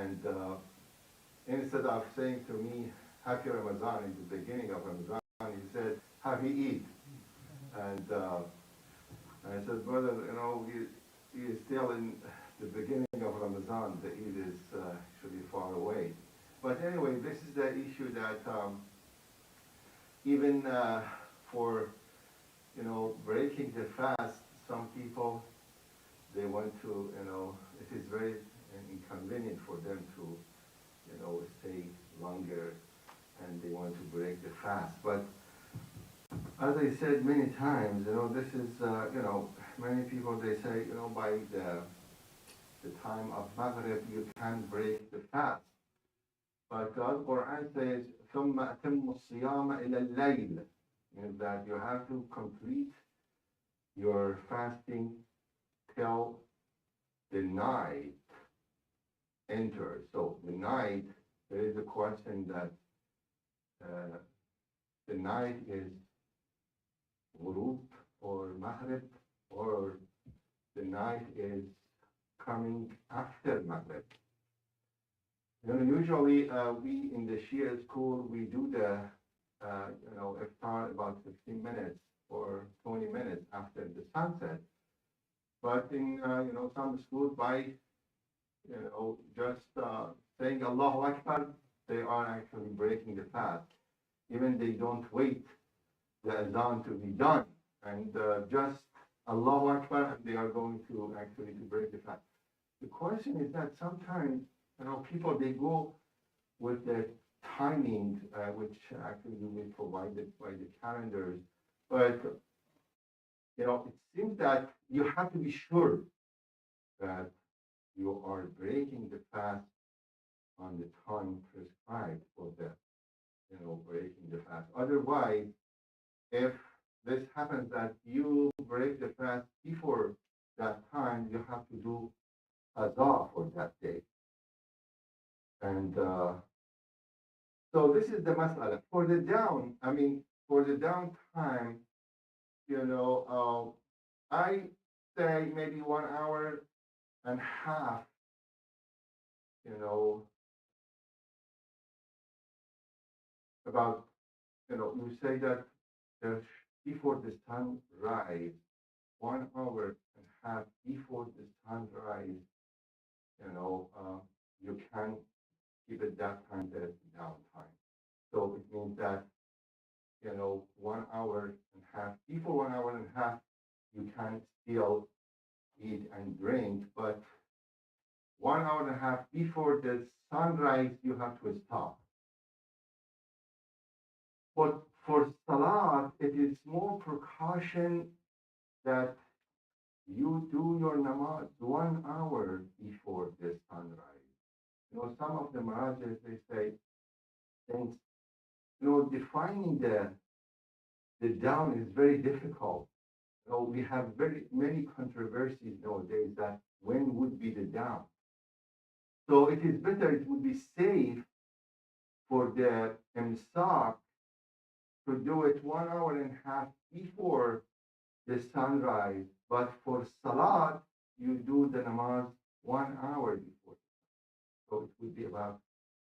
And instead of saying to me, Happy Ramadan in the beginning of Ramadan, he said, Happy Eid. And I said, brother, we are still in the beginning of Ramadan. The Eid is actually far away. But anyway, this is the issue that even for, breaking the fast, some people, they want to, it is very inconvenient for them to, stay longer, and they want to break the fast. But as I said many times, this is, many people, they say, by the time of Maghrib, you can break the fast. But God Quran says, ثُمَّ أَتِمُّ الصِّيَامَ إِلَى اللَّيْلِ, means that you have to complete your fasting till the night enters. So the night, there is a question that the night is Ghurub or Maghrib, or the night is coming after Maghrib. Usually we in the Shia school, we do the iftar about 15 minutes or 20 minutes after the sunset. But in some schools, by just saying Allahu Akbar, they are actually breaking the fast. Even they don't wait the adhan to be done, and just Allahu Akbar, and they are going to actually to break the fast. The question is that sometimes people, they go with the timing, which actually will be provided by the calendars, but it seems that you have to be sure that you are breaking the fast on the time prescribed for the breaking the fast. Otherwise, if this happens that you break the fast before that time, you have to do qada for that day. And so this is the mas'ala. For the downtime, I say maybe 1 hour and a half, about, you say that before the sun rise, 1 hour and a half before the sun rise, you can keep it that time, the downtime. So it means that, 1 hour and a half, before 1 hour and a half, you can still eat and drink, but 1 hour and a half before the sunrise, you have to stop. But for Salat, it is more precaution that you do your namaz 1 hour before the sunrise. Some of the marajas, they say, since, defining the dawn is very difficult. We have very many controversies nowadays that when would be the dawn. So it is better, it would be safe for the imsak to do it 1 hour and a half before the sunrise, but for Salat, you do the namaz 1 hour before. So it would be about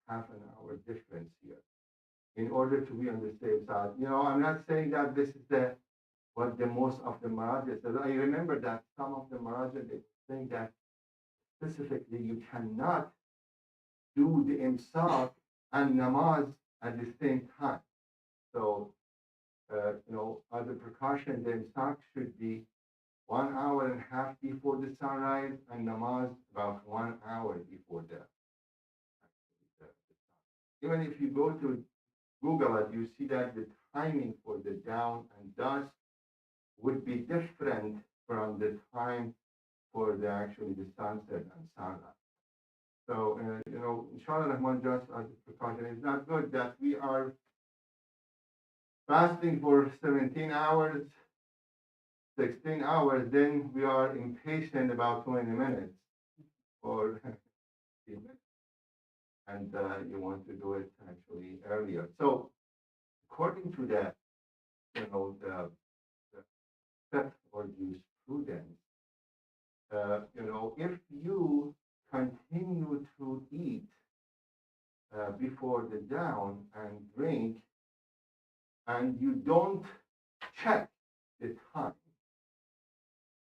half an hour difference here, in order to be on the safe side. I'm not saying that this is what the most of the marajas says. I remember that some of the marajas, they think that specifically you cannot do the imsak and namaz at the same time. So, as a precaution, the imsak should be 1 hour and a half before the sunrise, and namaz about 1 hour before the sun. Even if you go to Google it, you see that the timing for the dawn and dusk would be different from the time for the sunset and sunrise. So, inshallah Rahman, just as a precaution, it's not good that we are fasting for 17 hours, 16 hours, then we are impatient about 20 minutes or and you want to do it actually earlier. So according to the fiqh or jurisprudence, if you continue to eat before the dawn and drink, and you don't check the time,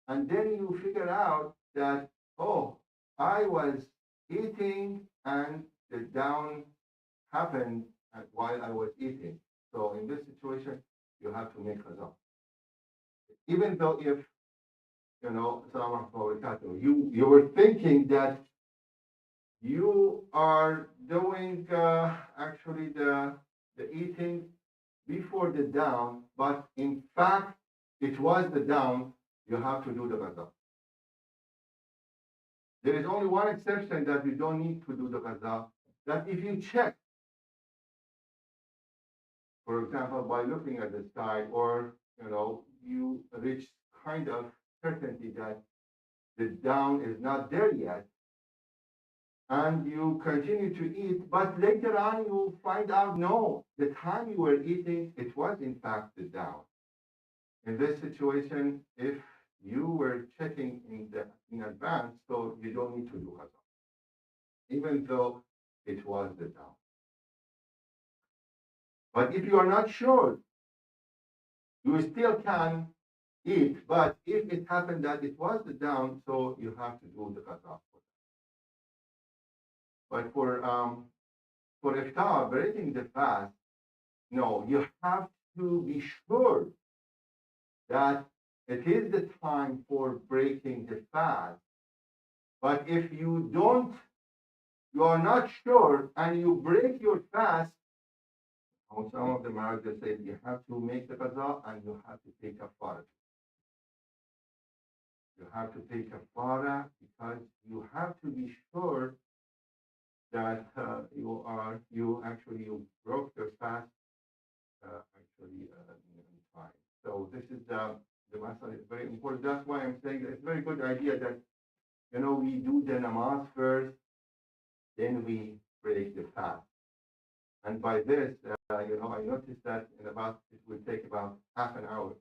and then you figure out that, oh, I was eating and the dawn happened while I was eating. So in this situation, you have to make qada. Even though if, Assalamu alaikum, you were thinking that you are doing actually the eating before the dawn, but in fact, it was the dawn, you have to do the qada. There is only one exception that you don't need to do the qada, that if you check, for example, by looking at the sky, or, you reach kind of certainty that the dawn is not there yet, and you continue to eat, but later on you find out, no, the time you were eating, it was in fact the dawn. In this situation, if you were checking in advance, so you don't need to do qada, even though it was the dawn. But if you are not sure, you still can eat. But if it happened that it was the dawn, so you have to do the qada. But for iftar, breaking the fast, no, you have to be sure that it is the time for breaking the fast. But if you are not sure, and you break your fast, some of the Marajas say you have to make the qada and you have to take kafara. You have to take kafara because you have to be sure that you broke your fast in time. So this is the masala is very important. That's why I'm saying that it's a very good idea that we do the namaz first, then we break the fast. And by this, I noticed that it will take about half an hour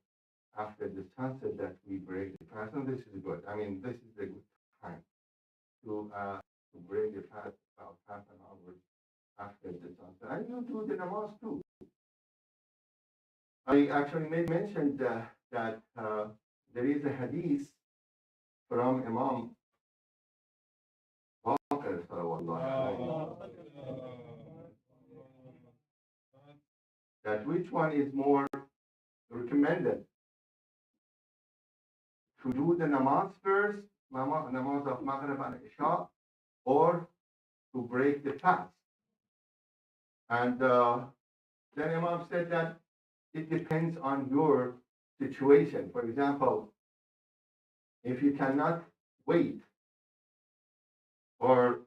after the sunset that we break the fast. And this is good. I mean, this is a good time to break the fast about half an hour after the sunset. And you do the namaz too. I actually mentioned that there is a hadith from Imam Baqir, that which one is more recommended, to do the namaz first, namaz of Maghrib and Isha, or to break the fast. And then Imam said that it depends on your situation. For example, if you cannot wait, or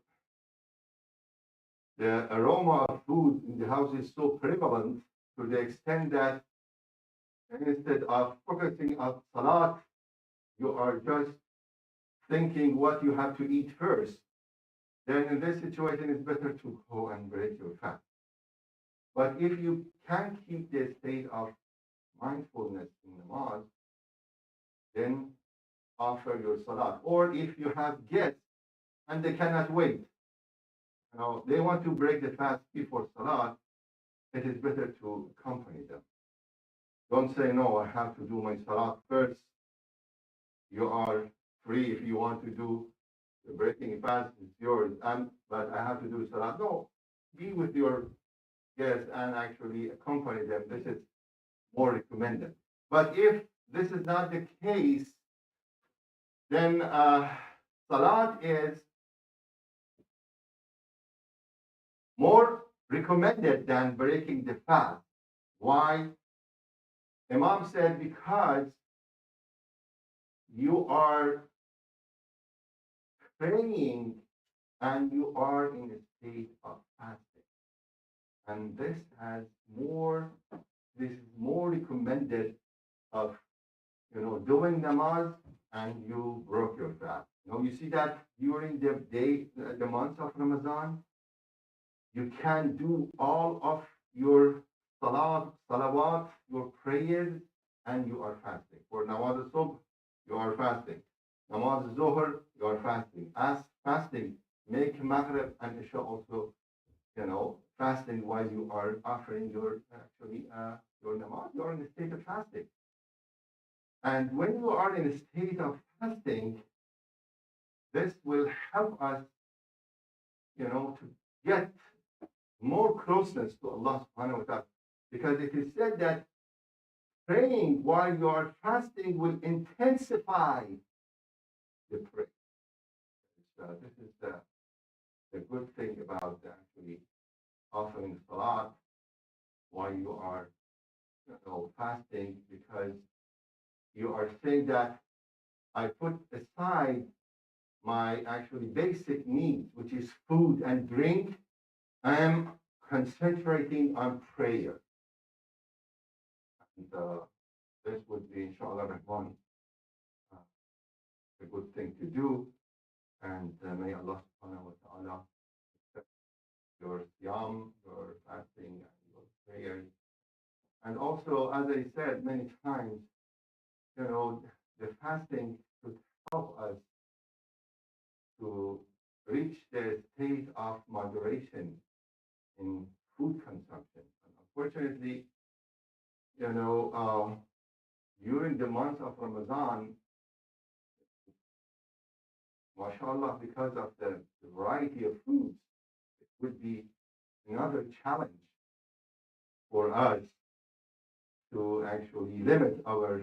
the aroma of food in the house is so prevalent to the extent that instead of focusing on salat, you are just thinking what you have to eat first, then in this situation it's better to go and break your fast. But if you can keep the state of mindfulness in namaz, then offer your salat. Or if you have guests and they cannot wait, they want to break the fast before salat, it is better to accompany them. Don't say, no, I have to do my salat first. You are free if you want to do the breaking fast, it's yours, but I have to do salat. No, be with your guests and actually accompany them. This is more recommended. But if this is not the case, then salat is more recommended than breaking the fast. Why? Imam said because you are praying and you are in a state of fasting. And this is more recommended of, doing namaz and you broke your fast. You see that during the months of Ramadan, you can do all of your salawat, your prayers, and you are fasting. For namaz al-subh, you are fasting. Namaz al-zuhr, you are fasting. As fasting, make maghrib and isha also fasting while you are offering your namaz, you are in a state of fasting. And when you are in a state of fasting, this will help us, to get more closeness to Allah subhanahu wa ta'ala. Because it is said that praying while you are fasting will intensify the prayer. This is the good thing about actually offering salat while you are fasting, because you are saying that I put aside my actually basic needs, which is food and drink. I am concentrating on prayer. And this would be, inshallah rahman, a good thing to do. And may Allah subhanahu wa ta'ala accept your siyam, your fasting, and your prayers. And also, as I said many times, the fasting should help us to reach the state of moderation in food consumption. And unfortunately, during the month of Ramadan, mashallah, because of the variety of foods, it would be another challenge for us to actually limit our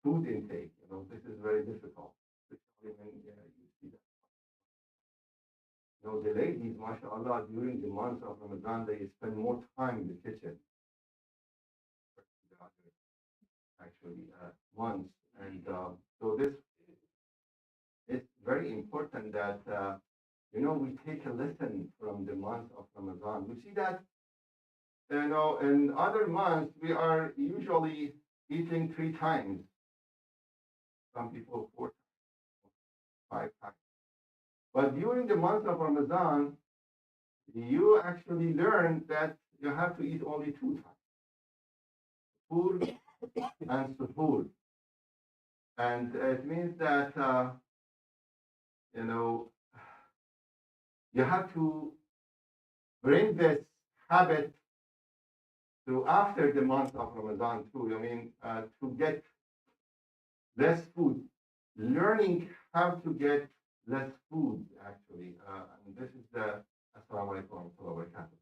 food intake. This is very difficult, especially when you see that. The ladies, mashallah, during the month of Ramadan, they spend more time in the kitchen. Actually, months. And so this is very important that, we take a lesson from the month of Ramadan. We see that, in other months, we are usually eating 3 times. Some people 4 times, 5 times. But during the month of Ramadan, you actually learn that you have to eat only 2 times. Food and suhoor. And it means that, you have to bring this habit to after the month of Ramadan too. To get less food, learning how to get less food, actually. And this is the, assalamu alaikum wa rahmatullahi wa barakatuh.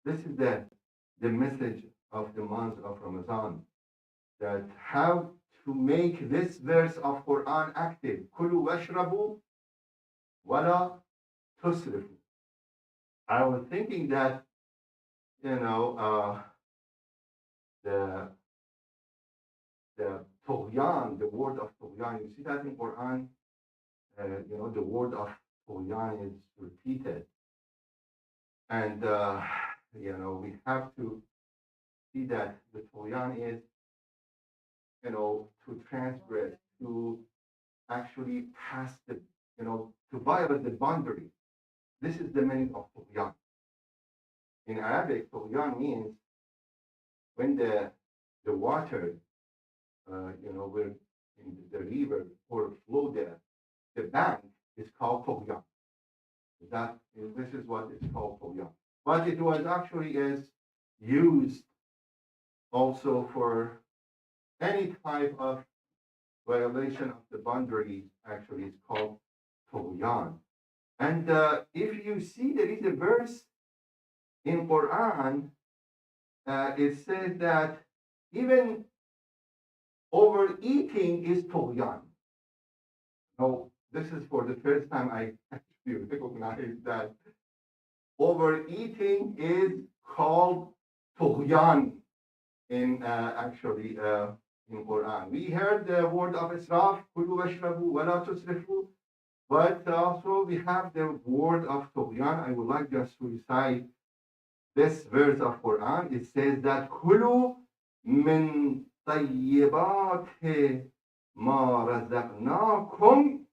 This is the message of the month of Ramadan, that how to make this verse of Quran active. Kulu washrabu wala tusrifu. I was thinking that, the tughyan, the word of tughyan, you see that in Quran, the word of tughyan is repeated. And, we have to see that the tughyan is, to transgress, to actually pass the, to violate the boundary. This is the meaning of tughyan. In Arabic, tughyan means when the water, where in the river or flow the bank is called tughyan. This is what is called tughyan. But it was actually is used also for any type of violation of the boundary. Actually, it's called tughyan. And if you see, there is a verse in Quran. It says that even overeating is tughyan. Now, this is for the first time I actually recognize that overeating is called tughyan in in Quran. We heard the word of israf, kulu washrabu wala tusrifu, but also we have the word of tughyan. I would like just to recite this verse of Quran. It says that kulu min طيبات ما رزقناكم,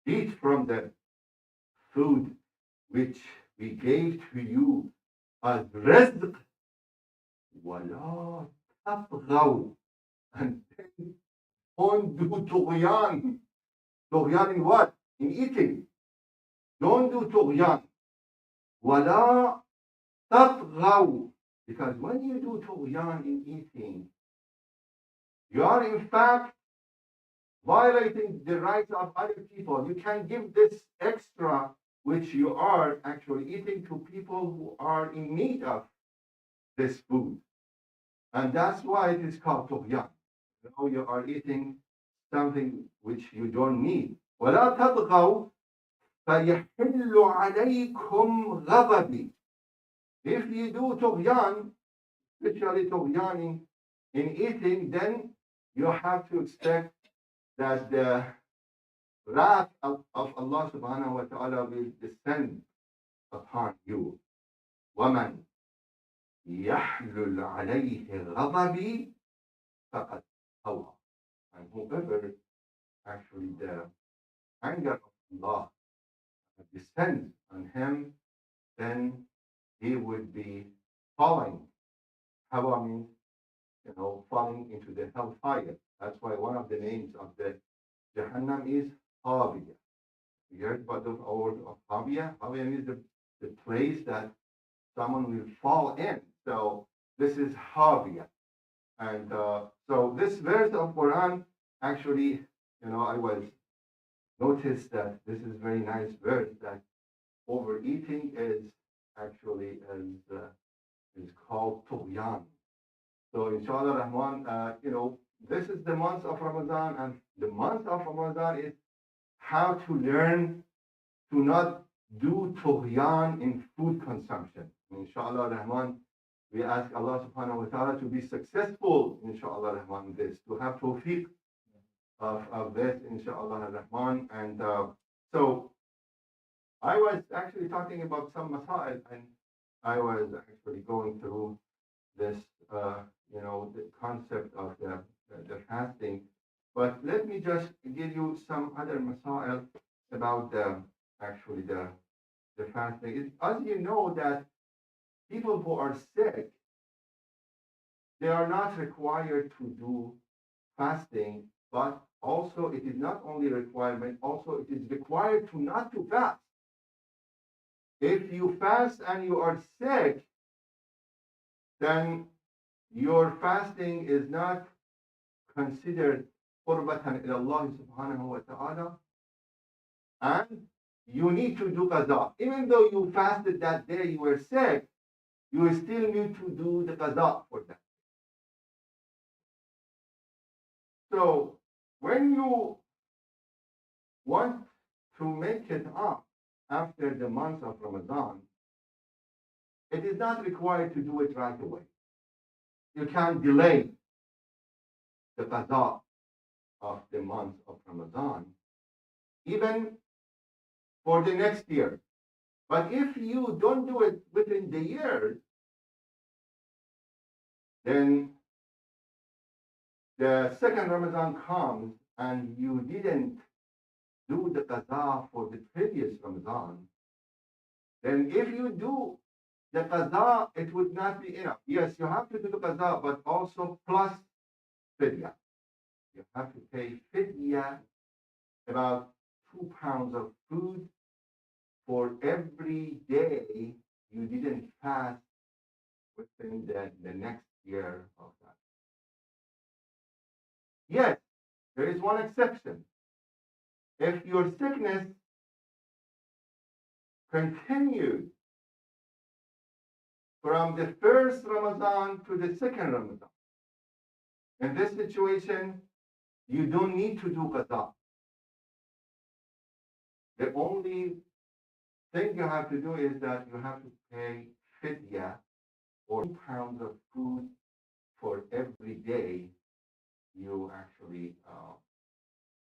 eat from the food which we gave to you as rizq, ولا تطغوا, and don't do tughyan. Tughyan in what? In eating. Don't do tughyan. ولا تطغوا. Because when you do طغيان in eating, you are in fact violating the rights of other people. You can give this extra, which you are actually eating, to people who are in need of this food. And that's why it is called طغيان. You know, you are eating something which you don't need. ولا تطغوا فيحل عليكم غضبي. If you do طغيان, especially طغيان in eating, then you have to expect that the wrath of Allah subhanahu wa ta'ala will descend upon you. وَمَنْ يَحْلُلْ عَلَيْهِ غَضَبِي فَقَدْ هَوَى. And whoever actually the anger of Allah descends on him, then he would be falling. Hawa means, falling into the hellfire. That's why one of the names of the Jahannam is Hawiya. You heard about the word of Hawiya? Hawiya means the place that someone will fall in. So this is Hawiya. And so this verse of Quran, actually, I was noticed that this is very nice verse, that overeating is actually is called Tughyan. So inshallah Rahman, this is the month of Ramadan, and the month of Ramadan is how to learn to not do Tughyan in food consumption. Inshallah Rahman, we ask Allah subhanahu wa ta'ala to be successful, inshallah Rahman, this, to have tawfiq of this, inshallah Rahman. And so I was actually talking about some masail, and I was actually going through this, the concept of the fasting. But let me just give you some other masail about the fasting. As you know, that people who are sick, they are not required to do fasting, but also it is not only a requirement, also it is required to not to fast. If you fast and you are sick, then your fasting is not considered qurbatan ila Allah subhanahu wa ta'ala, and you need to do qaza. Even though you fasted that day, you were sick, you still need to do the qaza for that. So when you want to make it up after the month of Ramadan, it is not required to do it right away. You can delay the qaza of the month of Ramadan even for the next year. But if you don't do it within the year, then the second Ramadan comes and you didn't do the qaza for the previous Ramadan, then if you do the qaza, it would not be enough. Yes, you have to do the qaza, but also plus fidya. You have to pay fidya, about 2 pounds of food for every day you didn't fast within the next year of that. Yes, there is one exception. If your sickness continued from the first Ramadan to the second Ramadan, in this situation, you don't need to do qaza. The only thing you have to do is that you have to pay fidya, or 2 pounds of food for every day you actually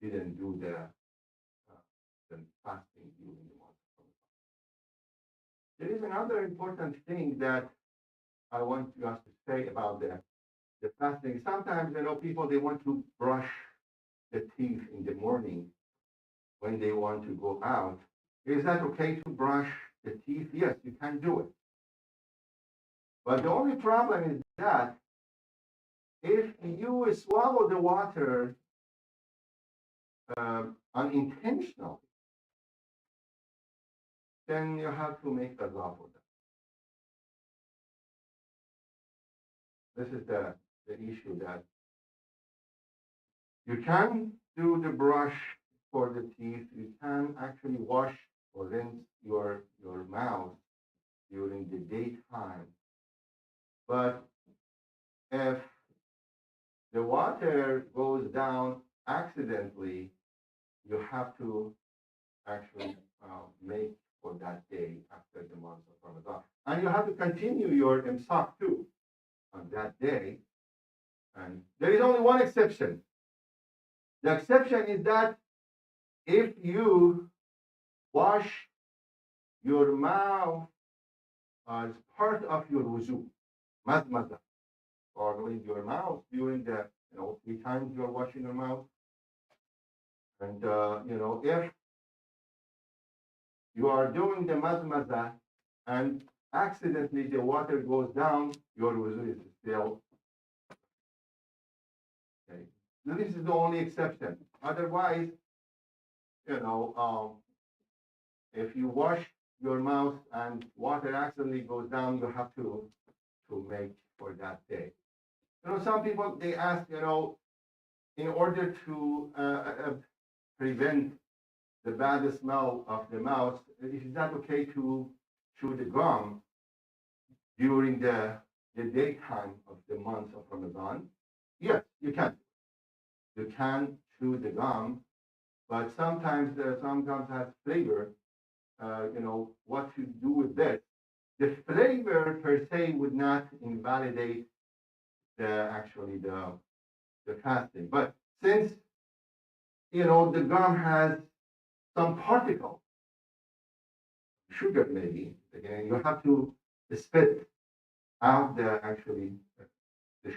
didn't do the fasting during the month of Ramadan. There is another important thing that I want us to say about the fasting. Sometimes, people, they want to brush the teeth in the morning when they want to go out. Is that okay to brush the teeth? Yes, you can do it. But the only problem is that if you swallow the water unintentionally, then you have to make qaza for that. This is the issue that you can do the brush for the teeth. You can actually wash or rinse your mouth during the daytime. But if the water goes down accidentally, you have to actually make for that day after the month of Ramadan. And you have to continue your imsak too on that day. And there is only one exception. The exception is that if you wash your mouth as part of your wuzu, madmada, gargling your mouth during the 3 times you're washing your mouth, and if you are doing the madmada and accidentally the water goes down, your wuzu is still okay. Now, this is the only exception. Otherwise, if you wash your mouth and water accidentally goes down, you have to make for that day. Some people they ask, in order to prevent the bad smell of the mouth, is it not okay to chew the gum during the daytime of the month of Ramadan? Yes, you can. You can chew the gum, but sometimes some gums have flavor. What to do with this? The flavor per se would not invalidate the fasting, but since the gum has some particle, sugar maybe, again, you have to spit out the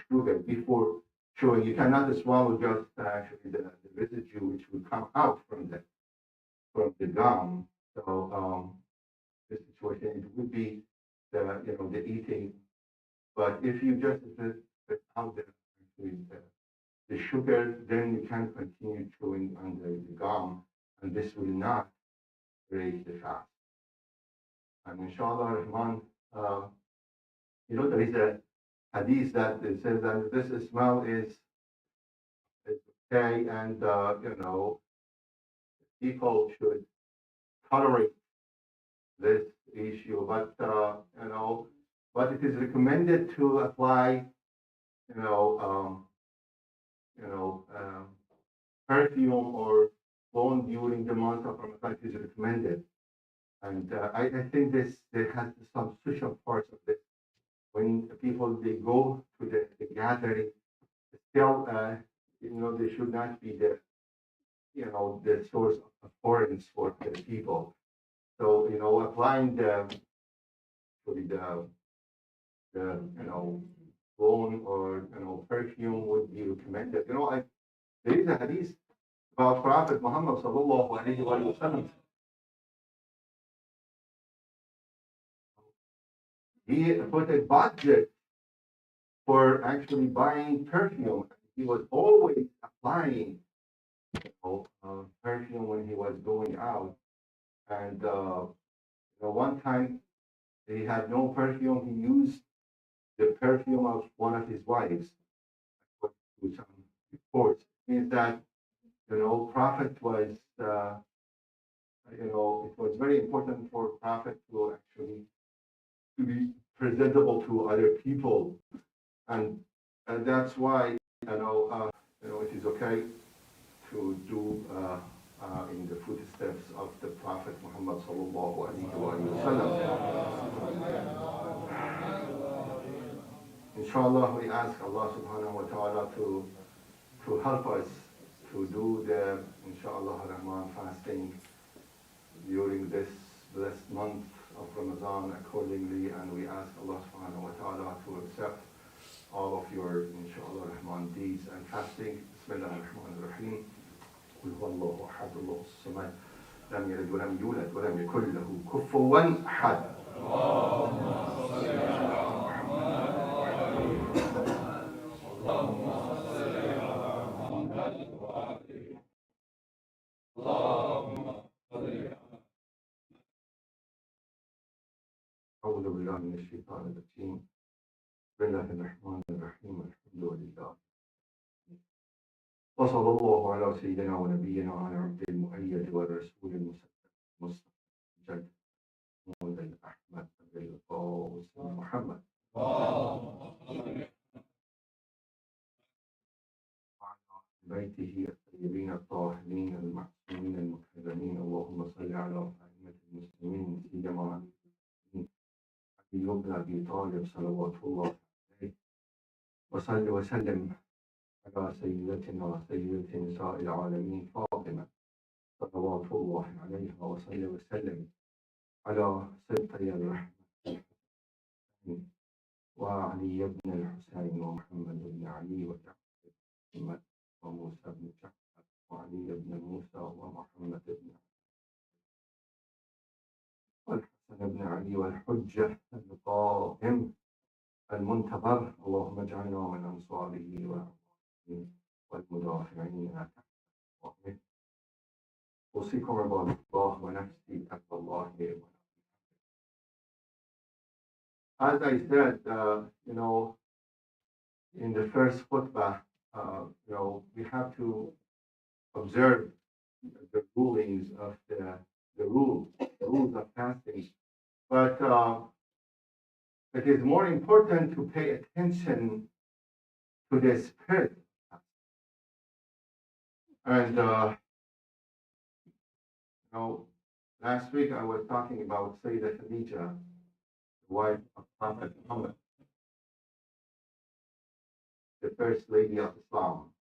sugar before chewing. You cannot swallow just actually the residue which will come out from the gum. So this situation, it would be the eating, but if you just spit out the sugar, then you can continue chewing on the gum, and this will not break the fast. And inshallah Rahman, there is a hadith that it says that this smell is okay, and people should tolerate this issue, but it is recommended to apply, you know, um, perfume or cologne during the month of Ramadan is recommended. And I think there has some social parts of this. When people they go to the gathering, still they should not be the source of abhorrence for the people. So applying the cologne or perfume would be recommended. There is a hadith about Prophet Muhammad sallallahu alaihi wasallam. He put a budget for actually buying perfume. He was always applying perfume when he was going out. And one time he had no perfume. He used the perfume of one of his wives. With some reports, means that Prophet was it was very important for Prophet to actually to be presentable to other people, and that's why it is okay to do in the footsteps of the Prophet Muhammad sallallahu alaihi wasallam. Inshallah, we ask Allah subhanahu wa ta'ala to help us to do the inshallah Rahman fasting during this blessed month of Ramadan accordingly, and we ask Allah subhanahu wa ta'ala to accept all of your inshallah Rahman deeds and fasting. Bismillah ar-Rahman ar-Rahim. قل هو الله أحد الله الصمد لم يلد ولم يولد ولم يكن له كفوا أحد. اللهم صل على محمد اللهم صل على محمد اللهم صل على أعوذ بالله من الشيطان الرجيم بسم الله الرحمن الرحيم الحمد لله وصلى الله على سيدنا ونبينا وعلى عبد المؤيد والرسول المسلم مصطفى جد محمود الأحمد أبي القاسم محمد وعلى بيته الطيبين الطاهرين المعصومين المكرمين اللهم صل على أئمة المسلمين سيما علي بن أبي طالب صلوات الله عليه وصل وسلم على سيدتنا سيدة نساء العالمين فاطمة صلوات الله عليها وصل وسلم على سبطي الرحمة وعلي بن الحسين ومحمد بن علي وجعفر بن محمد وموسى بن جعفر وعلي بن موسى ومحمد بن والحسن بن علي والحجة القائم المنتظر اللهم اجعلنا من أنصاره والمدافعين عن أحكامه أوصيكم عباد الله ونفسي تقوى الله. As I said, in the first khutbah, we have to observe the rulings of the rules of fasting. But it is more important to pay attention to the spirit. And last week I was talking about Sayyidah Khadija, the wife of Prophet Muhammad, the first lady of Islam,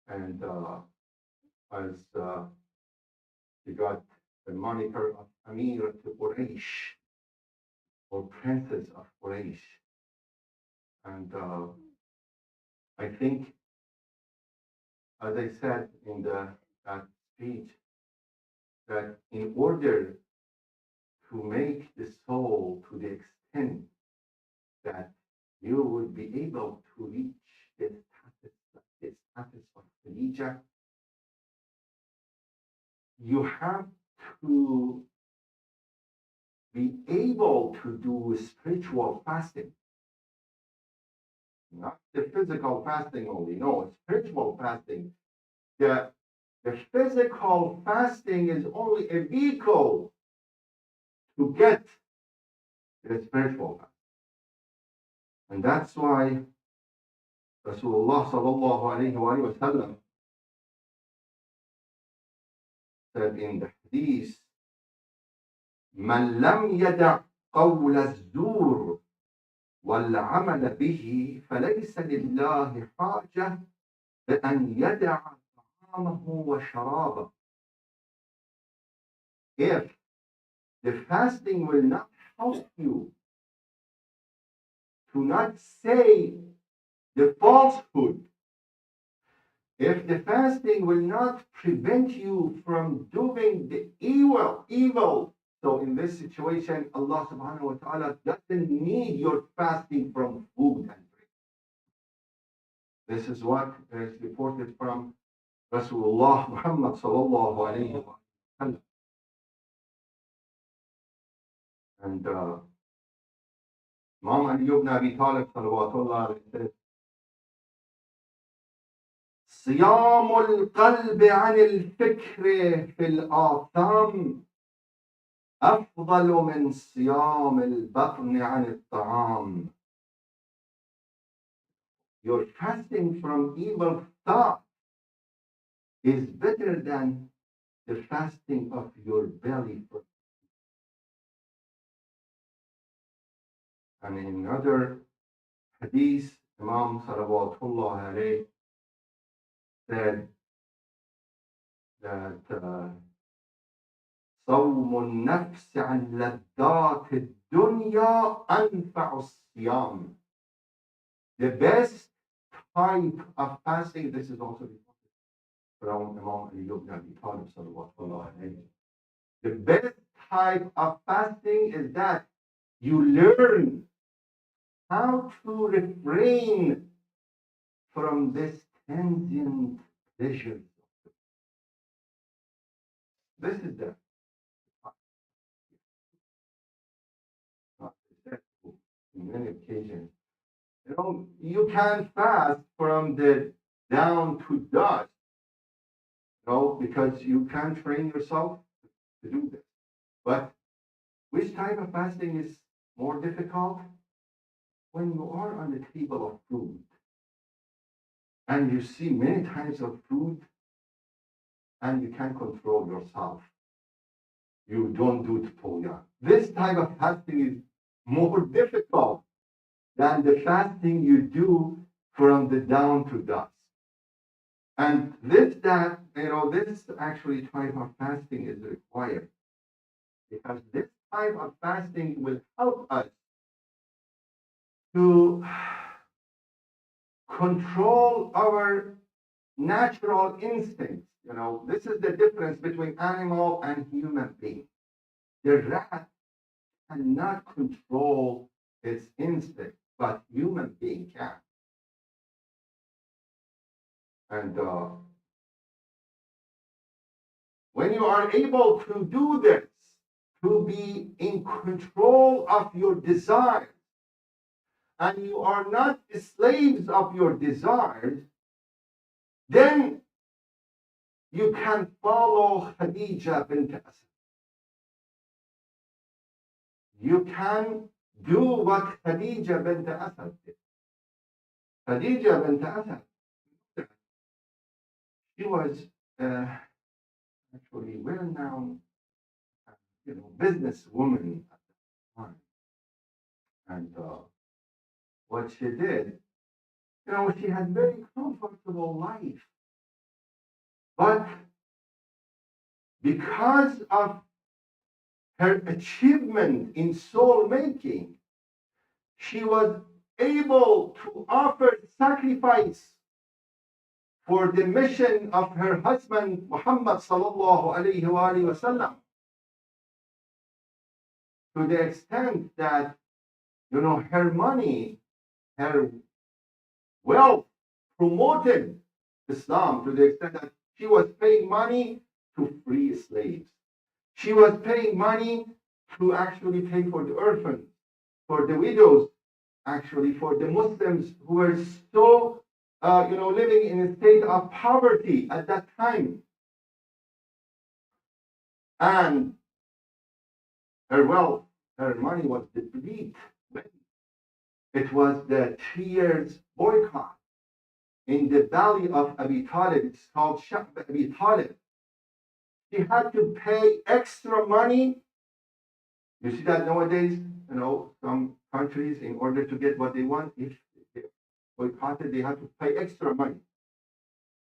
and as she got the moniker of Amir to Quraysh, or Princess of Quraysh. And I think, as I said in that speech, that in order to make the soul to the extent that you would be able to reach this status of Khadija, you have to be able to do spiritual fasting. Not the physical fasting only, no, spiritual fasting. The physical fasting is only a vehicle to get the spiritual fasting. And that's why Rasulullah sallallahu alayhi wa sallam said in the hadith, من لم يدع قول الزور والعمل به فليس لله حاجة بأن يدع طعامه وشرابه. If the fasting will not help you to not say the falsehood, if the fasting will not prevent you from doing the evil, so in this situation, Allah subhanahu wa ta'ala doesn't need your fasting from food and drink. This is what is reported from Rasulullah Muhammad sallallahu alayhi wa sallam. And Imam Ali ibn Abi Talib salawatullah alayhi says, صيام القلب عن الفكر في الآثام أفضل من صيام البطن عن الطعام. Your fasting from evil thought is better than the fasting of your belly. And in another hadith, Imam salawatullah alayhi said that صوم النفس عن لذات الدنيا أنفع الصيام. The best type of fasting, this is also from Imam Ali ibn Abi Talib sallallahu alayhi. The best type of fasting is that you learn how to refrain from this transient pleasure. This is the in many occasions You can fast from the down to dusk, because you can train yourself to do this. But which type of fasting is more difficult? When you are on the table of food and you see many types of food and you can control yourself. You don't do tpoya. This type of fasting is more difficult than the fasting you do from the down to dusk. And this actually type of fasting is required because this type of fasting will help us to control our natural instincts. This is the difference between animal and human being. The rat cannot control its instinct, but human being can. And when you are able to do this, to be in control of your desires, and you are not slaves of your desires, then you can follow Khadija bint Asad. You can do what Khadija bint Asad did. Khadija bint Asad, she was actually well-known, businesswoman at the time. And what she did, she had very comfortable life. But because of her achievement in soul making, she was able to offer sacrifice for the mission of her husband Muhammad sallallahu alaihi wasallam, to the extent that her money, her wealth promoted Islam, to the extent that she was paying money to free slaves. She was paying money to actually pay for the orphans, for the widows, actually for the Muslims who were so, living in a state of poverty at that time. And her wealth, her money was depleted. It was the 3 years boycott in the valley of Abi Talib. It's called Shab Abi Talib. She had to pay extra money. You see that nowadays, some countries, in order to get what they want, if they boycotted, they had to pay extra money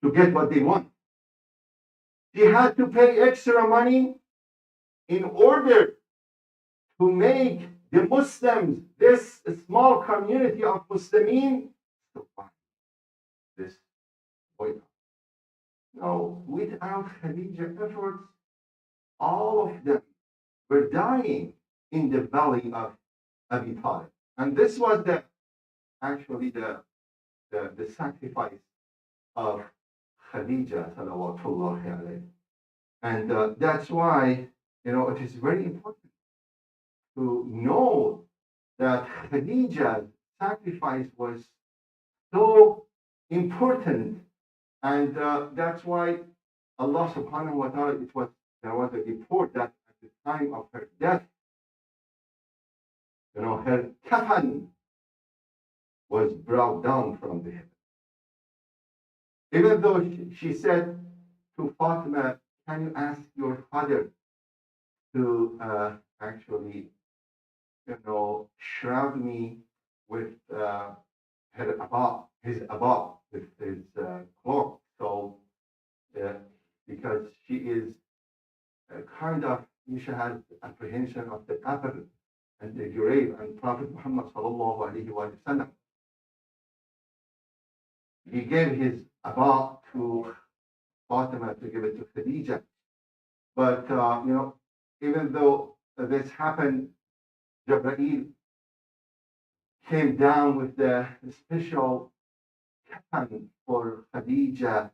to get what they want. She had to pay extra money in order to make the Muslims, this small community of Muslimin, survive this boycott. Now, without Khadija efforts, all of them were dying in the valley of Abi Talib. And this was actually the sacrifice of Khadija salawatullahi alayhi. And that's why, it is very important to know that Khadija's sacrifice was so important. And that's why Allah subhanahu wa ta'ala, there was a report that at the time of her death, her kafan was brought down from the heaven. Even though she said to Fatima, can you ask your father to actually, shroud me with his abba, with his cloak. So, because she is kind of, she has apprehension of the qabr and the grave, and Prophet Muhammad sallallahu alaihi wasallam, he gave his abba to Fatima to give it to Khadija. But even though this happened, Jibreel came down with the special kafan for Khadija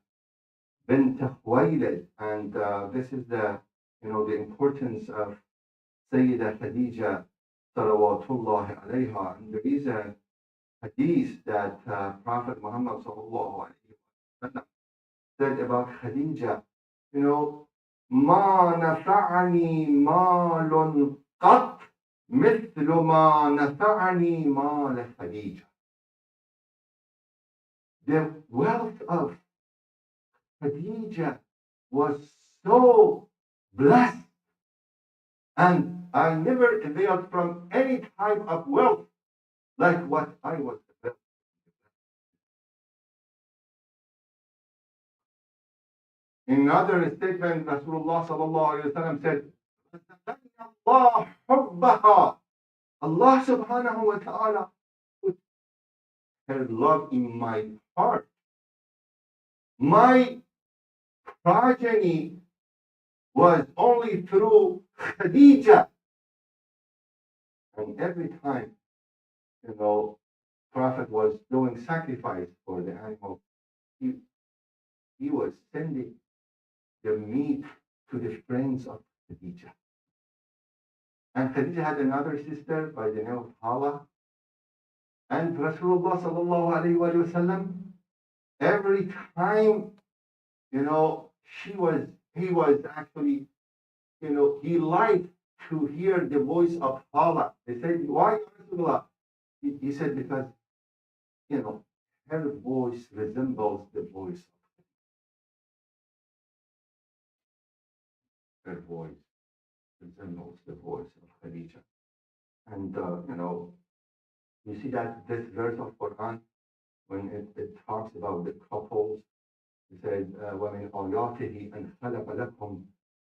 bint Khuwaylid, and this is the importance of Sayyida Khadija salawatullahi alayha. And there is hadith that Prophet Muhammad sallallahu alaihi wasallam said about Khadija, you know, ما نفعني مال قط مثل ما نفعني مال خديجة. The wealth of Khadija was so blessed, and I never availed from any type of wealth like what I was availed. In another statement, Rasulullah sallallahu alaihi wasallam said, Allah hubbaha. Allah subhanahu wa ta'ala put her love in my heart. My progeny was only through Khadija. And every time, you know, Prophet was doing sacrifice for the animal, he was sending the meat to the friends of Khadija. And Khadija had another sister by the name of Hala. And Rasulullah sallallahu alayhi wa sallam, every time, you know, he was actually, you know, he liked to hear the voice of Hala. They said, why Rasulullah? He said, because, you know, her voice resembles the voice of her voice resembles the voice of Khadija. And, you know, you see that this verse of Quran, when it talks about the couples, it says, وَمِنْ آيَاتِهِ أَنْ خَلَقَ لَكُمْ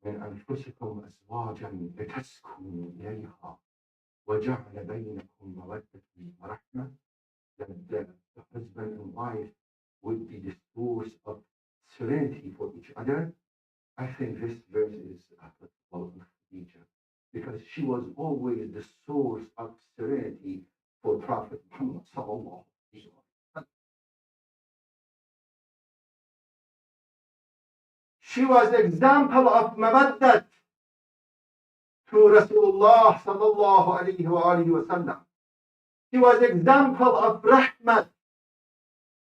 مِنْ أَنفُسِكُمْ أَزْوَاجًا لِتَسْكُنُوا إِلَيْهَا وَجَعَلَ بَيْنَكُمْ مَوَدَّةً وَرَحْمَةً. That the husband and wife would be the source of serenity for each other. I think this verse is applicable in Khadija, because she was always the source of serenity for Prophet Muhammad sallallahu alaihi wasallam. She was example of mawaddat to Rasulullah sallallahu alaihi wasallam. She was example of rahmat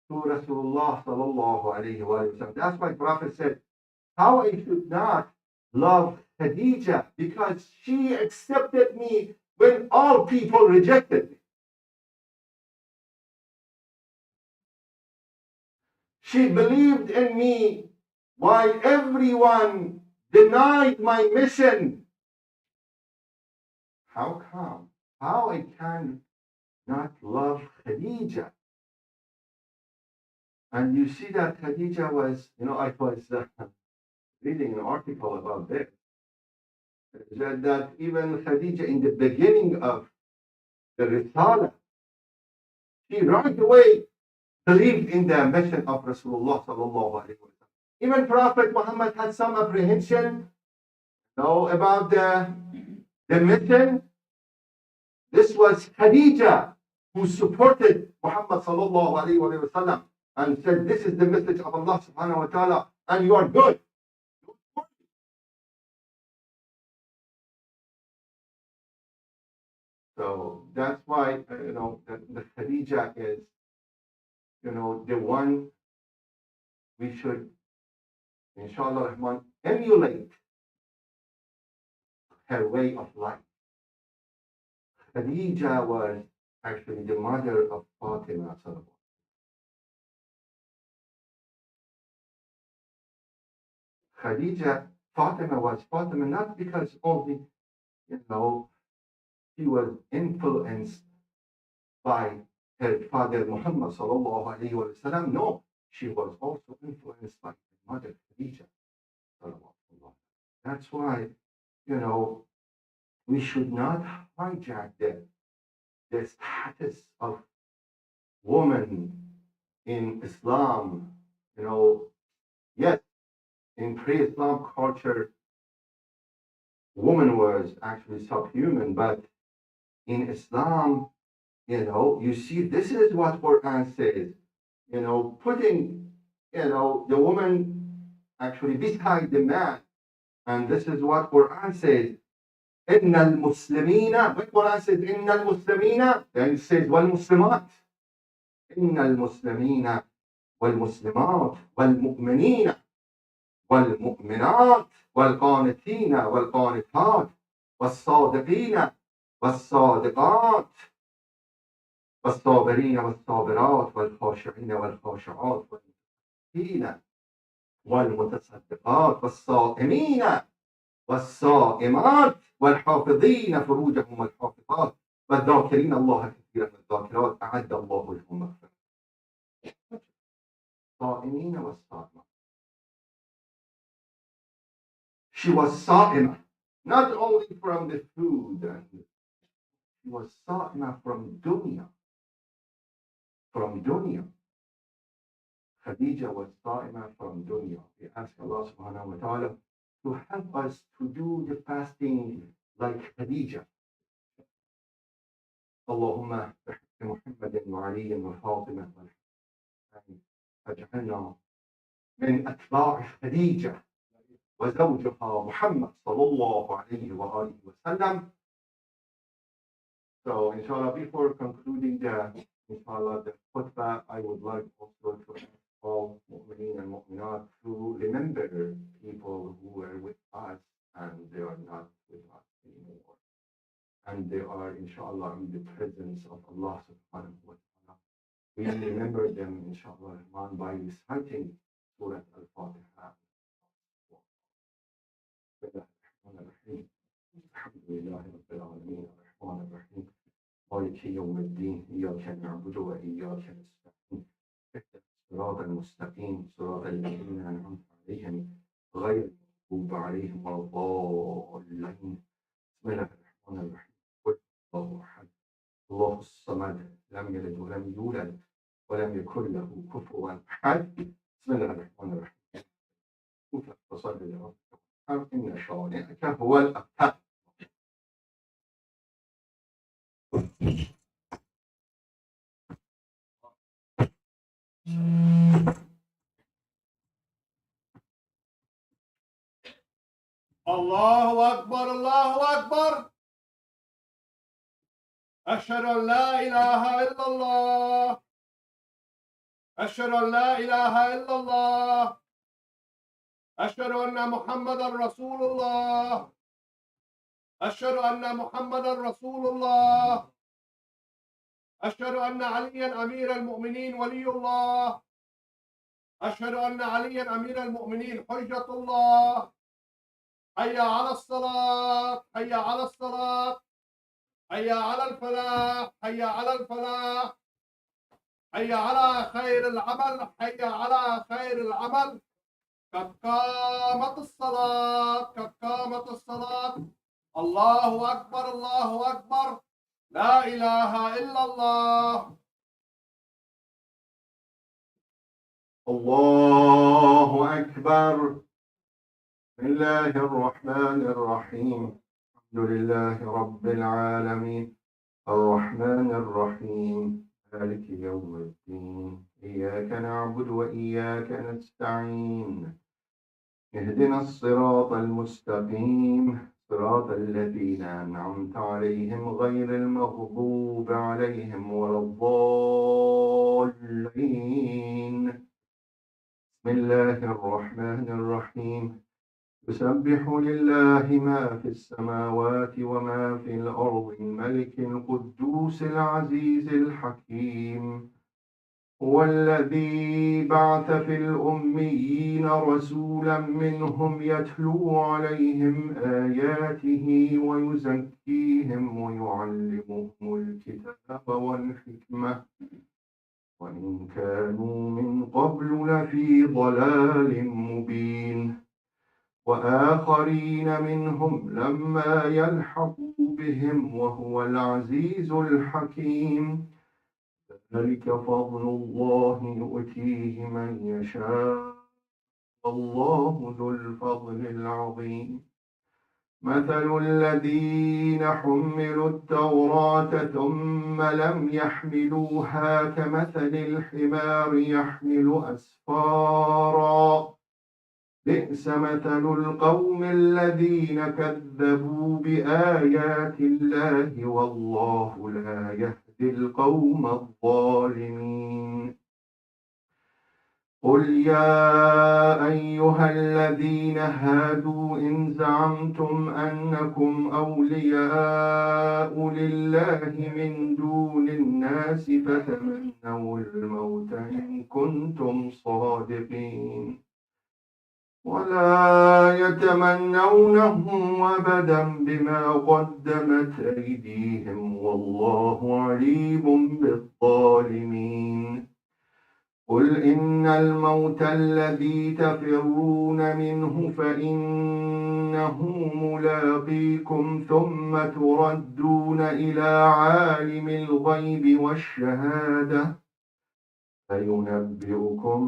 to Rasulullah sallallahu alaihi wasallam. That's why Prophet said, how I should not love Khadija, because she accepted me when all people rejected me. She believed in me while everyone denied my mission. How come? How I can not love Khadija? And you see that Khadija was, you know, I was reading an article about this, that even Khadija in the beginning of the Risala, she right away believed in the mission of Rasulullah sallallahu alaihi wasallam. Even Prophet Muhammad had some apprehension, you know, about the mission. This was Khadija who supported Muhammad sallallahu alaihi wasallam and said, this is the message of Allah subhanahu wa ta'ala, and you are good. So that's why, you know, the Khadija is, you know, the one we should, inshallah Rahman, emulate her way of life. Khadija was actually the mother of Fatima. Fatima was Fatima not because only, you know, she was influenced by her father Muhammad sallallahu alaihi wasallam. No, she was also influenced by her mother Khadija. That's why, you know, we should not hijack the status of woman in Islam. You know, yes, in pre-Islam culture, woman was actually subhuman, but in Islam, you know, you see, this is what Quran says, you know, putting, you know, the woman actually beside the man. And this is what Quran says, إن المسلمين. When Quran says إن المسلمين, then it says والمسلمات. إن المسلمين والمسلمات والمؤمنين والمؤمنات والقانتين والقانتات والصادقين والصادقات والصابرين والصابرات والخاشعين والخاشعات والمتصدقين والمتصدقات والصائمين والصائمات والحافظين فروجهم والحافظات والذاكرين الله كثيرا والذاكرات أعد الله لهم مغفرة. الصائمين والصائمات. She was صائمة, not only from the food, she was صائمة from dunya. From dunya. Khadija was صائمة from dunya. We ask Allah subhanahu wa ta'ala to help us to do the fasting like Khadija. اللهم بحق محمد وعلي وفاطمة اجعلنا من أتباع خديجة وزوجها محمد صلى الله عليه وآله وسلم. So inshallah, before concluding the khutbah, I would like also to ask all mu'mineen and mu'minat to remember people who were with us and they are not with us anymore. And they are inshallah in the presence of Allah subhanahu wa ta'ala. We remember them inshallah by reciting Surah Al-Fatiha. الحمد لله رب العالمين الرحمن الرحيم مالك يوم الدين إياك نعبد وإياك نستعين اهدنا الصراط المستقيم صراط الذين أنعمت عليهم غير المغضوب عليهم ولا الضالين. بسم الله الرحمن الرحيم قل الله أحد الله الصمد لم يلد ولم يولد ولم يكن له كفوا أحد. بسم الله الرحمن الرحيم فصل لربك إن شانئك هو الأبتر. الله أكبر الله أكبر. أشهد أن لا إله إلا الله. أشهد أن لا إله إلا الله. أشهد أن محمدا رسول الله. أشهد أن محمدا رسول الله. أشهد أن عليا أمير المؤمنين ولي الله. أشهد أن عليا أمير المؤمنين حجة الله. حي على الصلاة حي على الصلاة حي على الفلاح حي على الفلاح حي على خير العمل حي على خير العمل. قد قامت الصلاة قد قامت الصلاة. الله أكبر الله أكبر. لا إله إلا الله. الله أكبر. بسم الله الرحمن الرحيم الحمد لله رب العالمين الرحمن الرحيم مالك يوم الدين إياك نعبد وإياك نستعين اهدنا الصراط المستقيم صراط الذين أنعمت عليهم غير المغضوب عليهم ولا الضالين. بسم الله الرحمن الرحيم يسبح لله ما في السماوات وما في الأرض الملك القدوس العزيز الحكيم هو الذي بعث في الأميين رسولا منهم يتلو عليهم آياته ويزكيهم ويعلمهم الكتاب والحكمة وإن كانوا من قبل لفي ضلال مبين وآخرين منهم لما يلحقوا بهم وهو العزيز الحكيم ذلك فضل الله يؤتيه من يشاء والله ذو الفضل العظيم. مثل الذين حملوا التوراة ثم لم يحملوها كمثل الحمار يحمل أسفارا بئس مثل القوم الذين كذبوا بآيات الله والله لا يهدي القوم الظالمين. قل يا أيها الذين هادوا إن زعمتم أنكم أولياء لله من دون الناس فتمنوا الموت إن كنتم صادقين ولا يتمنونه أبدا بما قدمت أيديهم والله عليم بالظالمين. قل إن الموت الذي تفرون منه فإنه ملاقيكم ثم تردون إلى عالم الغيب والشهادة فينبئكم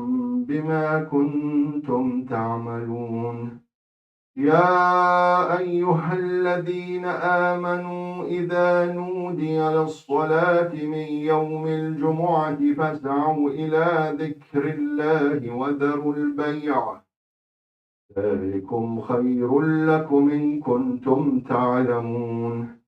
بما كنتم تعملون. يا أيها الذين آمنوا إذا نودي للصلاة من يوم الجمعة فاسعوا إلى ذكر الله وذروا البيع ذلكم خير لكم إن كنتم تعلمون.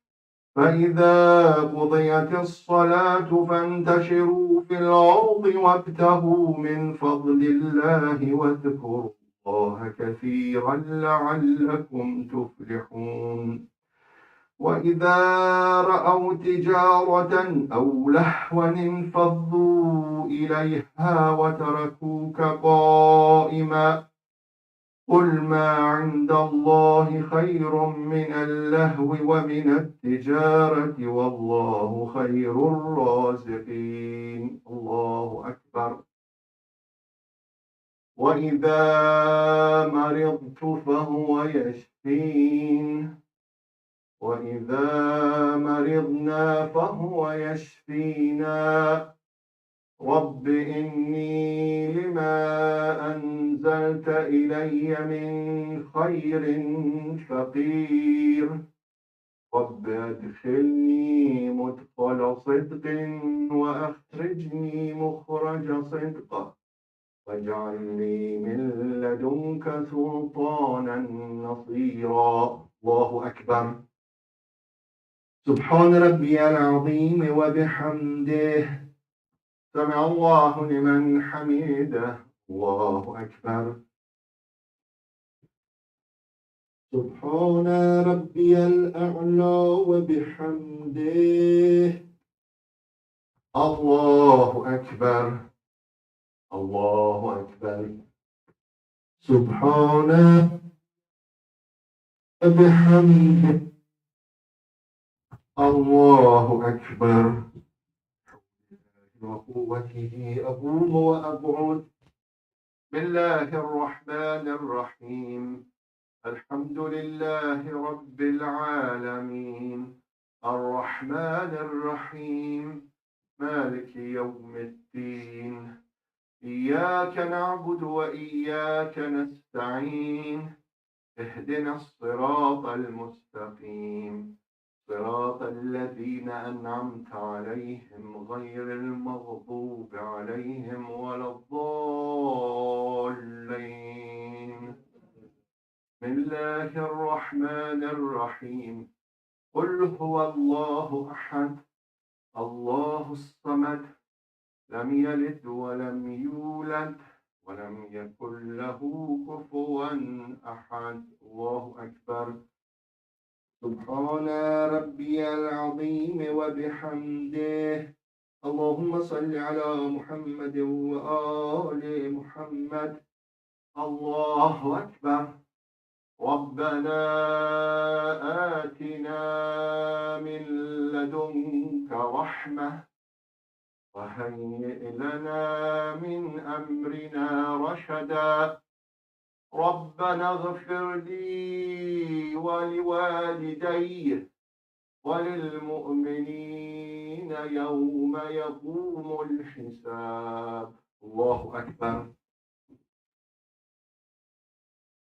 فإذا قضيت الصلاة فانتشروا في الأرض وابتغوا من فضل الله واذكروا الله كثيرا لعلكم تفلحون. وإذا رأوا تجارة أو لهوا انفضوا إليها وتركوك قائما قل ما عند الله خير من اللهو ومن التجارة والله خير الرازقين. الله أكبر. وإذا مرضت فهو يشفين وإذا مرضنا فهو يشفينا رب إني لما أنزلت إلي من خير فقير رب أدخلني مدخل صدق وأخرجني مخرج صدق واجعل لي من لدنك سلطانا نصيرا. الله أكبر. سبحان ربي العظيم وبحمده سمع الله لمن حمده. الله أكبر. سبحان ربي الأعلى وبحمده. الله أكبر. الله أكبر. سبحان وبحمده. الله أكبر. وقوته أقوم وأقعد. بسم الله الرحمن الرحيم. الحمد لله رب العالمين الرحمن الرحيم مالك يوم الدين إياك نعبد وإياك نستعين اهدنا الصراط المستقيم صراط الذين أنعمت عليهم غير المغضوب عليهم ولا الضالين. بسم الله الرحمن الرحيم. قل هو الله أحد الله الصمد لم يلد ولم يولد ولم يكن له كفوا أحد. الله أكبر. سبحان ربي العظيم وبحمده. اللهم صل على محمد وآل محمد. الله أكبر. ربنا آتنا من لدنك رحمة وهيئ لنا من أمرنا رشدا. ربنا اغفر لي ولوالدي وللمؤمنين يوم يقوم الحساب. الله أكبر.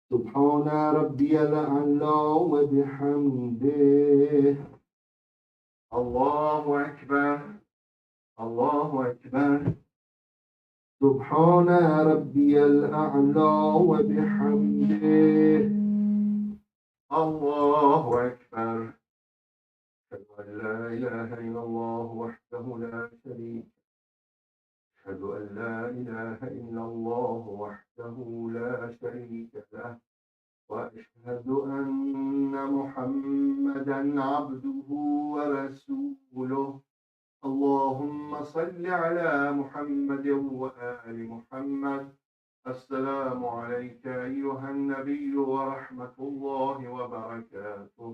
سبحان ربي الأعلى وبحمده. الله أكبر. الله أكبر. سبحان ربي الأعلى وبحمده. الله أكبر. أشهد أن لا إله إلا الله وحده لا شريك له، أشهد أن لا إله إلا الله وحده لا شريك له، وأشهد أن محمدا عبده ورسوله. اللهم صل على محمد وآل محمد. السلام عليك أيها النبي ورحمة الله وبركاته.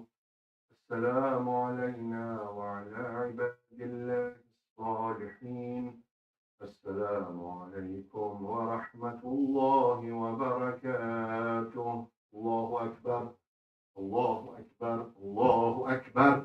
السلام علينا وعلى عباد الله الصالحين. السلام عليكم ورحمة الله وبركاته. الله أكبر، الله أكبر، الله أكبر.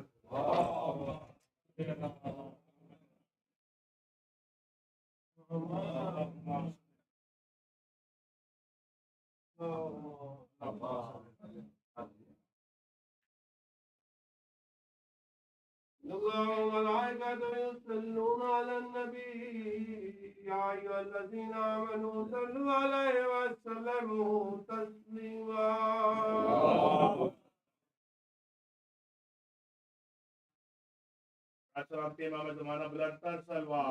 الله وملائكته يصلون على النبي يا أيها الذين آمنوا صلوا عليه وسلموا تسليما. Acara tema bagaimana belajar salwa.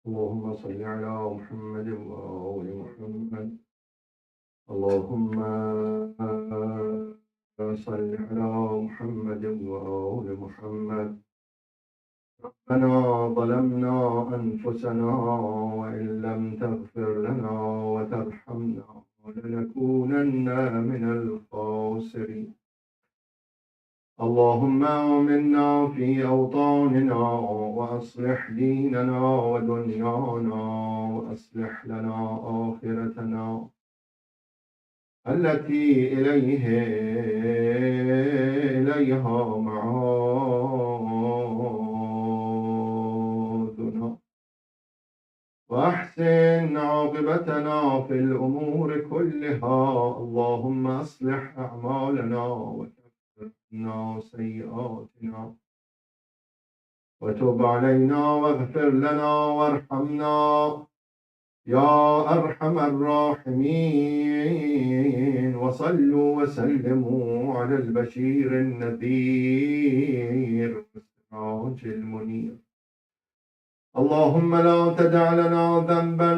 اللهم صل على محمد وآل محمد. اللهم صل على محمد وآل محمد. ربنا ظلمنا أنفسنا وإن لم تغفر لنا وترحمنا لنكونن من الخاسرين. اللهم آمنا في أوطاننا وأصلح ديننا ودنيانا وأصلح لنا آخرتنا التي إليها معادنا، وأحسن عاقبتنا في الأمور كلها. اللهم أصلح أعمالنا وكفرنا سيئاتنا وتب علينا واغفر لنا وارحمنا يا أرحم الراحمين. وصلوا وسلموا على البشير النذير والسراج المنير. اللهم لا تدع لنا ذنبا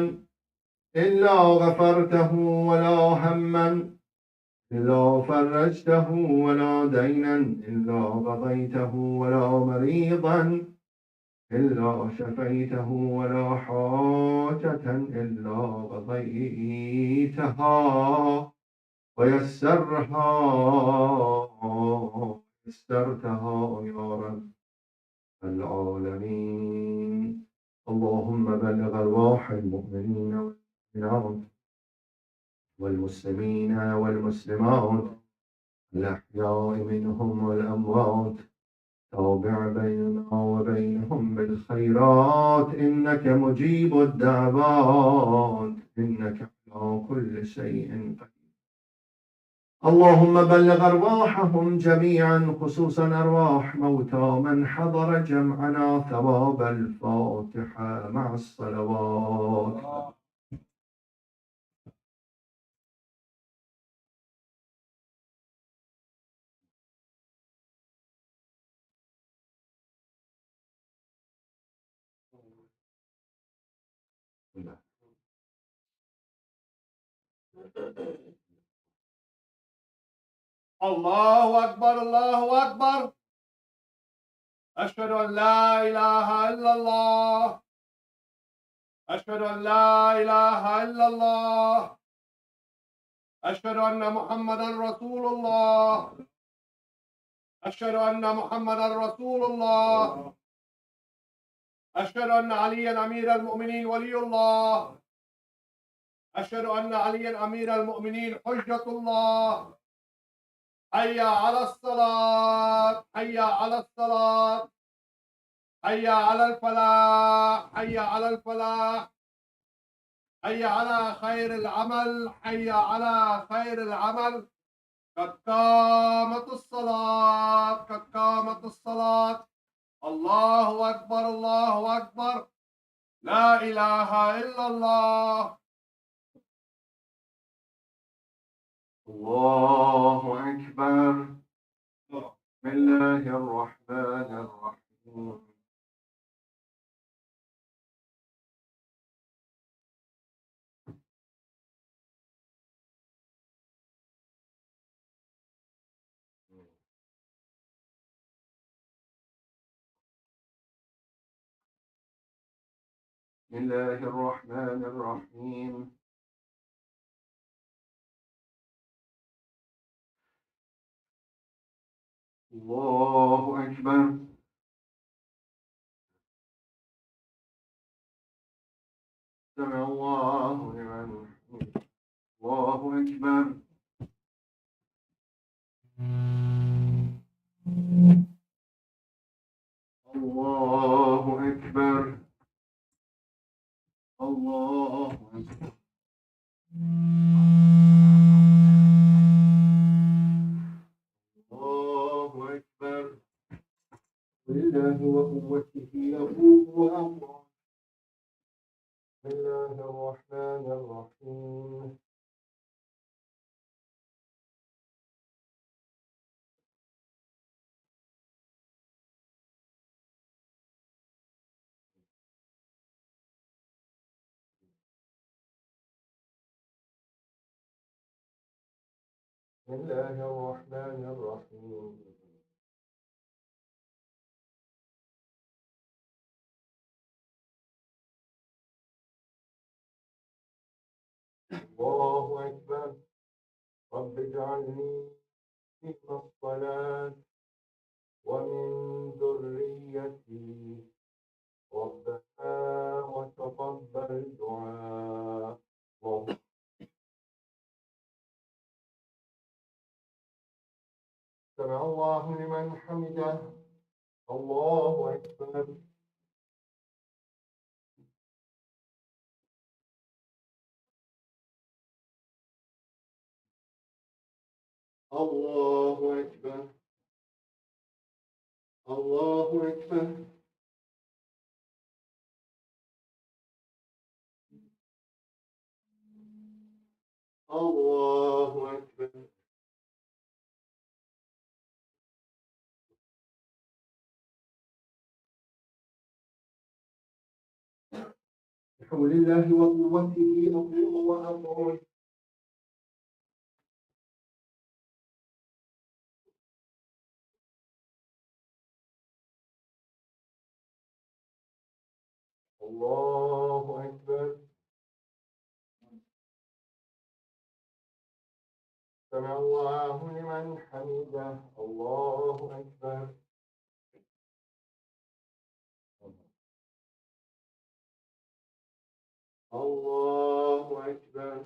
إلا غفرته، ولا هما إلا فرجته، ولا دينا إلا قضيته، ولا مريضا إلا شفيته، ولا حاجة إلا قضيتها ويسرتها يا رب العالمين. اللهم بلغ أرواح المؤمنين والمؤمنات والمسلمين والمسلمات الأحياء منهم والأموات. تابع بيننا وبينهم بالخيرات، إنك مجيب الدعوات، إنك على كل شيء قدير. اللهم بلغ أرواحهم جميعا خصوصا أرواح موتى من حضر جمعنا ثواب الفاتحة مع الصلوات. الله أكبر الله أكبر. أشهد أن لا إله إلا الله. أشهد أن لا إله إلا الله. أشهد أن محمدا رسول الله. أشهد أن محمدا رسول الله. أشهد أن عليا أمير المؤمنين ولي الله. أشهد أن عليا أمير المؤمنين حجة الله. حي على الصلاة حي على الصلاة حي على الفلاح حي على الفلاح حي على خير العمل حي على خير العمل. قد قامت الصلاة قد قامت الصلاة. الله أكبر الله أكبر. لا إله إلا الله. الله أكبر. بسم الله الرحمن الرحيم. بسم الله الرحمن الرحيم. الله أكبر. سمع الله لمن حمده. الله أكبر. الله أكبر. الله أكبر. الله أكبر. لله وقوته يقول وأمر. بسم الله الرحمن الرحيم. بسم الله الرحمن الرحيم. الله أكبر. رب اجعلني مقيم الصلاة ومن ذريتي ربنا وتقبل دعاء. الله. سمع الله لمن حمده. الله أكبر. الله أكبر. الله أكبر. الله أكبر. بحول الله وقوته أقول وأقول. الله أكبر. سمع الله لمن حمده. الله أكبر. الله أكبر.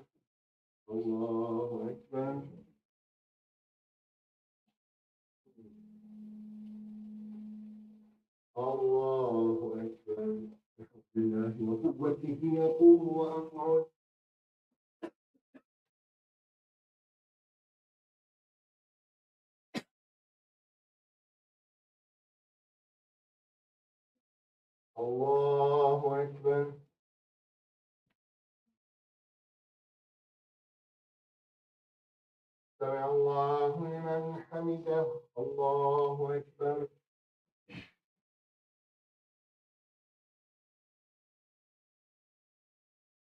الله أكبر. الله أكبر. بحب الله وقوته يقول وأقعد. الله أكبر. سمع الله لمن حمده. الله أكبر.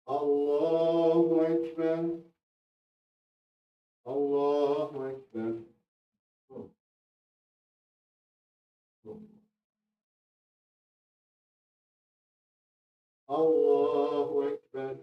الله أكبر. الله أكبر. الله أكبر.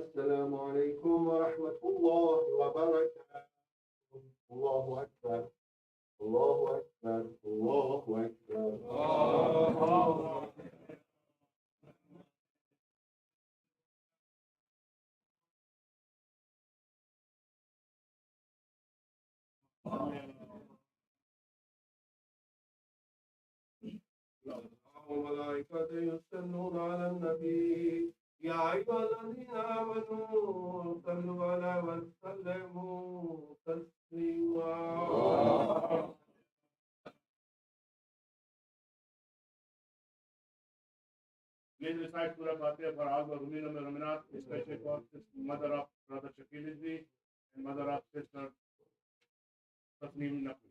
السلام عليكم ورحمة الله وبركاته. الله أكبر. الله أكبر. الله أكبر. وملائكته يصلون على النبي يا أيها الذين آمنوا صلوا عليه وسلموا تسليما. Please recite Surah Fatiha for all the Rumin and Raminat, especially for mother of Brother Shakil Izzi and mother of Sister Tasneem Naqvi.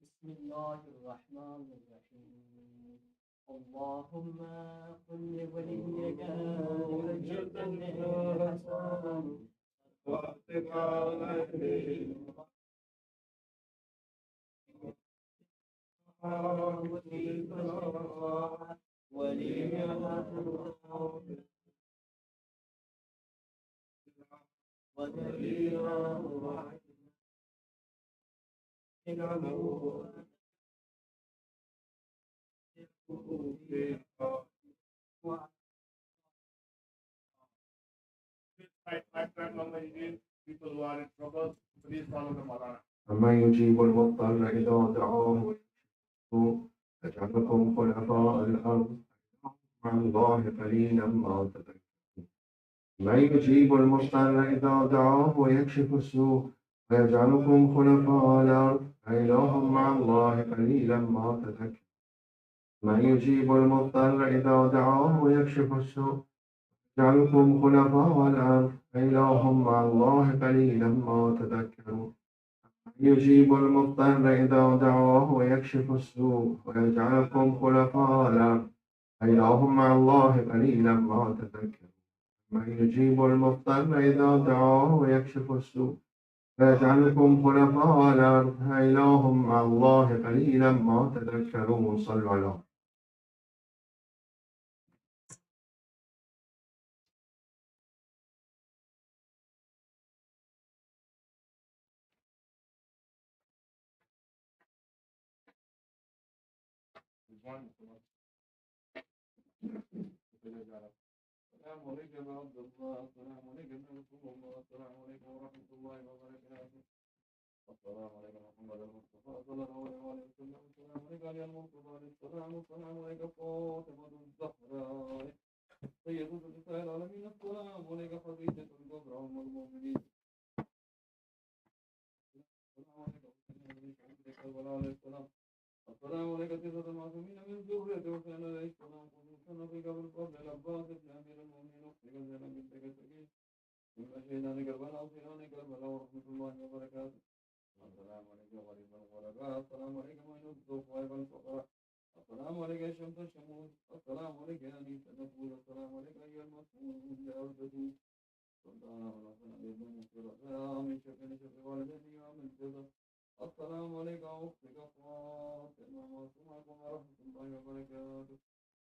بسم الله الرحمن الرحيم. اللهم قل لوليك الجد الحسن واتق عليه People who are in trouble, please follow the Malana. أما يجيب المضطر إذا دعاه يجعلكم خلفاء الأرض مع الله قليلا ما تذكرون. من يجيب المضطر إذا دعاه ويكشف السوء ويجعلكم خلفاء الأرض أإله مع الله قليلا ما تذكرون. من يجيب المضطر إذا دعاه ويكشف السوء ويجعلكم خلفاء الأرض أإله مع الله قليلا ما تذكرون. يجيب المضطر إذا دعاه ويكشف السوء ويجعلكم خلفاء الأرض أإله مع الله قليلا ما تذكرون. من يجيب المضطر إذا دعاه ويكشف السوء ويجعلكم خلفاء الأرض أإله مع الله قليلا ما تذكرون. صلوا على السلام عليكم ورحمة الله، السلام عليكم ورحمة الله، السلام عليكم ورحمة الله وبركاته. السلام عليكم محمد المصطفى صلى الله عليه وسلم. السلام عليك يا المصطفى السلام. السلام عليك فاطمة الزهراء سيدة نساء العالمين. السلام عليك خديجة الكبرى أم المؤمنين. السلام عليك السلام. السلام عليك سيدة المعصومين من ذرية حسين عليه السلام. خصوصا في قبر الفضل العباس بن أمير المؤمنين أختك زينب بنت سكين مما شهدنا لكربلاء وفيران كربلاء ورحمة الله وبركاته. السلام عليكم غريب الغرباء. السلام عليكم أيها الضيوف والفقراء. السلام عليك يا شمس الشموس. السلام عليك يا أنيس النفوس. السلام عليك أيها المسؤول بأرضه سلطان ونصر بن مصر من شر والديه ومن جزر. السلام عليك أختك فاطمة وسمعكم ورحمة الله وبركاته.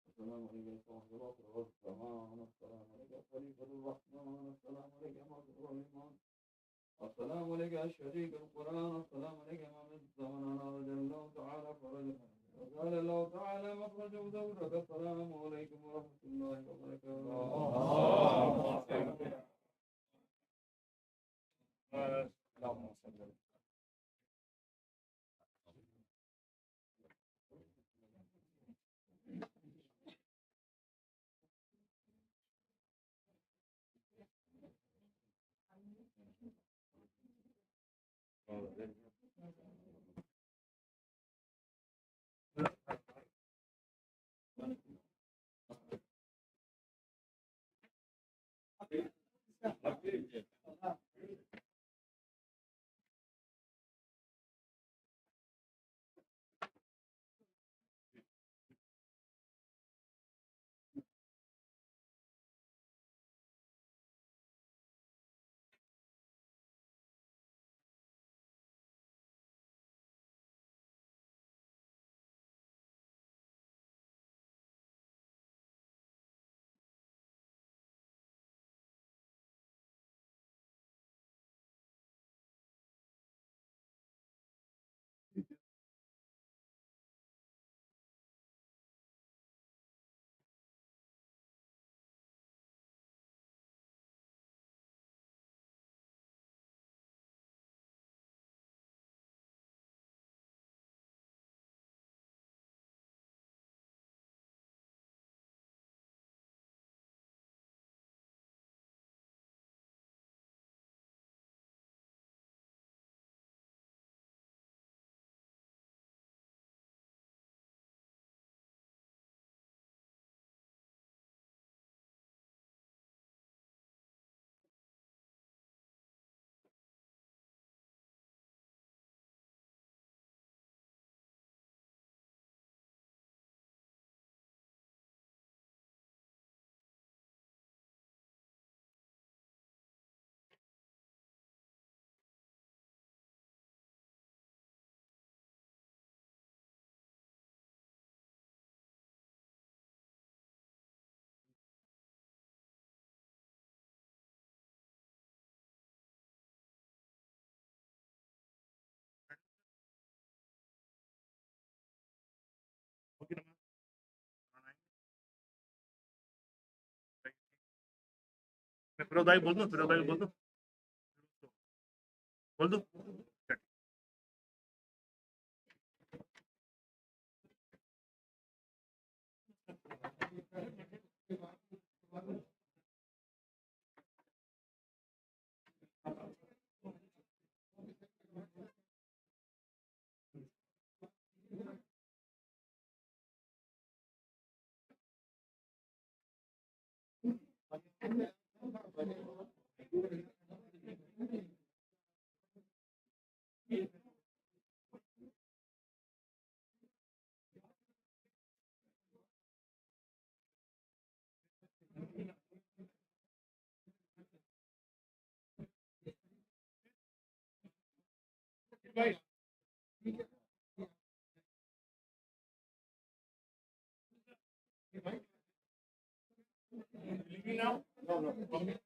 السلام عليك صاحب العصر والزمان. السلام عليك خليفة الرحمن. السلام عليك مغفور الإيمان. السلام عليك الشريك القرآن. السلام عليك إمام الزمن. أنا رضي الله تعالى فرجك وقال الله تعالى مخرج ذكرك. السلام عليكم ورحمة الله وبركاته. اللهم صل على Firoz भाई बोल दो भाई leaving now? No.